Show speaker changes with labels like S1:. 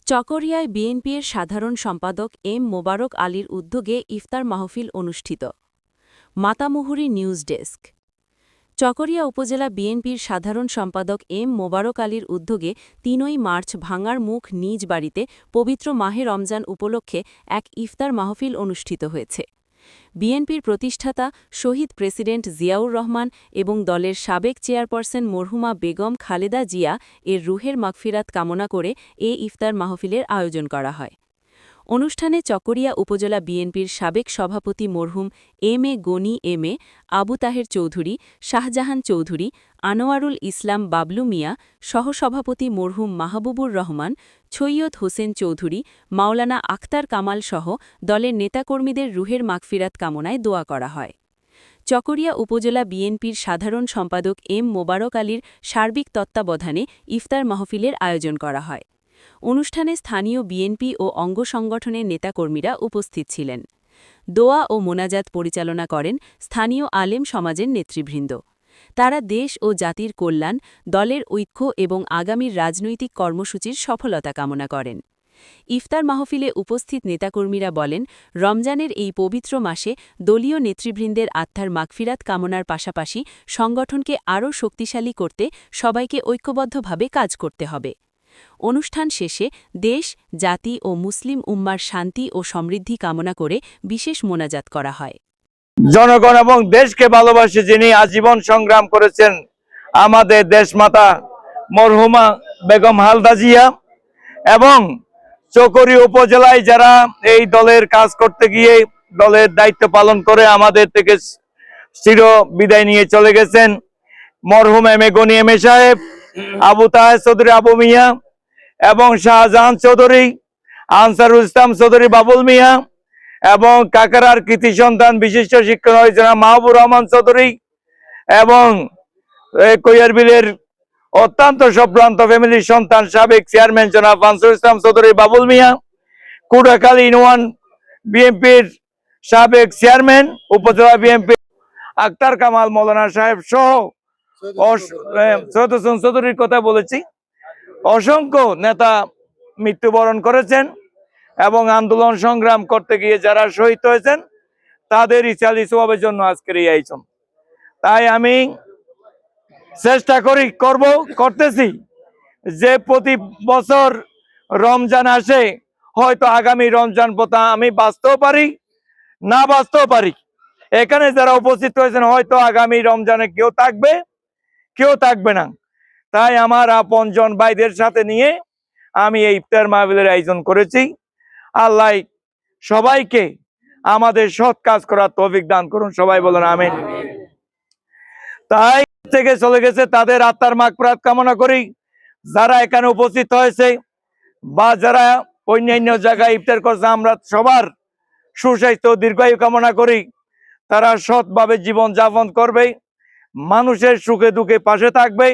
S1: চকরিয়ায় বিএনপির সাধারণ সম্পাদক এম মোবারক আলীর উদ্যোগে ইফতার মাহফিল অনুষ্ঠিত। Matamuhuri news desk. চকরিয়া উপজেলা বিএনপির সাধারণ সম্পাদক এম মোবারক আলীর উদ্যোগে ৩ই মার্চ ভাঙার মুখ নিজ বাড়িতে পবিত্র মাহে রমজান উপলক্ষে এক ইফতার মাহফিল অনুষ্ঠিত হয়েছে। বিএনপির প্রতিষ্ঠাতা শহীদ প্রেসিডেন্ট জিয়াউর রহমান এবং দলের সাবেক চেয়ারপারসন মরহুমা বেগম খালেদা জিয়া এর রুহের মাগফিরাত কামনা করে এ ইফতার মাহফিলের আয়োজন করা হয়। অনুষ্ঠানে চকরিয়া উপজেলা বিএনপির সাবেক সভাপতি মরহুম M A Gani M A, Abu Taher Chowdhury, Shahjahan Chowdhury, Anwarul Islam Bablu মিয়া, সহসভাপতি মরহুম মাহবুবুর রহমান, ছৈয়দ হোসেন চৌধুরী, মাওলানা আখতার কামাল সহ দলের নেতাকর্মীদের রুহের মাগফিরাত কামনায় দোয়া করা হয়। চকরিয়া উপজেলা বিএনপির সাধারণ সম্পাদক এম মোবারক আলীর সার্বিক তত্ত্বাবধানে ইফতার মাহফিলের আয়োজন করা হয়। অনুষ্ঠানে স্থানীয় বিএনপি ও অঙ্গ সংগঠনের নেতাকর্মীরা উপস্থিত ছিলেন। দোয়া ও মোনাজাত পরিচালনা করেন স্থানীয় আলেম সমাজের নেতৃবৃন্দ। তারা দেশ ও জাতির কল্যাণ, দলের ঐক্য এবং আগামীর রাজনৈতিক কর্মসূচির সফলতা কামনা করেন। ইফতার মাহফিলে উপস্থিত নেতাকর্মীরা বলেন, রমজানের এই পবিত্র মাসে দলীয় নেতৃবৃন্দের আত্মার মাগফিরাত কামনার পাশাপাশি সংগঠনকে আরও শক্তিশালী করতে সবাইকে ঐক্যবদ্ধভাবে কাজ করতে হবে। অনুষ্ঠান শেষে দেশ, জাতি ও মুসলিম উম্মার শান্তি ও সমৃদ্ধি কামনা করে বিশেষ মোনাজাত করা হয়।
S2: জনগণ এবং দেশকে ভালোবাসে যিনি আজীবন সংগ্রাম করেছেন আমাদের দেশমাতা মরহুমা বেগম খালেদা জিয়া, এবং চকরিয়া উপজেলায় যারা এই দলের কাজ করতে গিয়ে দলের দায়িত্ব পালন করে আমাদের থেকে চির বিদায় নিয়ে চলে গেছেন মরহুম M A Gani M A সাহেব, আবু তাহের চৌধুরী আবু মিয়া এবং শাহজাহান চৌধুরী, আনসারুল ইসলাম চৌধুরী বাবুল মিয়া এবং কাকারার কৃতি সন্তান বিশিষ্ট শিক্ষক জনাব মাহবুর রহমান চৌধুরী এবং কৈয়ারবিলের অত্যন্ত সম্ভ্রান্ত ফ্যামিলির সন্তান সাবেক চেয়ারম্যান জনাব আনসারুল ইসলাম চৌধুরী বাবুল মিয়া, কুড়াখালী ইউনিয়ন বিএনপির সাবেক চেয়ারম্যান, উপজেলা বিএনপি আখতার কামাল মৌলানা সাহেব সহ সৈয়দ হোসেন চৌধুরীর কথা বলেছি। অসংখ্য নেতা মৃত্যুবরণ করেছেন এবং আন্দোলন সংগ্রাম করতে গিয়ে যারা শহীদ হয়েছেন তাদের ইচ্ছালি স্বভাবের জন্য আজকের এই আয়োজন। তাই আমি চেষ্টা করতেছি যে প্রতি বছর রমজান আসে, হয়তো আগামী রমজান পথা আমি বাঁচতেও পারি, না বাঁচতেও পারি। এখানে যারা উপস্থিত হয়েছেন হয়তো আগামী রমজানে কেউ থাকবে না। তাই আমার আপনজন ভাইদের সাথে নিয়ে আমি এই ইফতার মাহফিলের আয়োজন করেছি। আল্লাহ সবাইকে আমাদের সৎ কাজ করার তৌফিক দান করুন, সবাই বলেন আমিন। তাই থেকে চলে গেছে তাদের আত্মার মাগফিরাত কামনা করি। যারা এখানে উপস্থিত হয়েছে বা যারা অন্যান্য জায়গায় ইফতার করছে, আমরা সবার সুস্বাস্থ্য দীর্ঘায়ু কামনা করি। তারা সৎভাবে জীবন যাপন করবে, মানুষের সুখে দুঃখে পাশে থাকবে।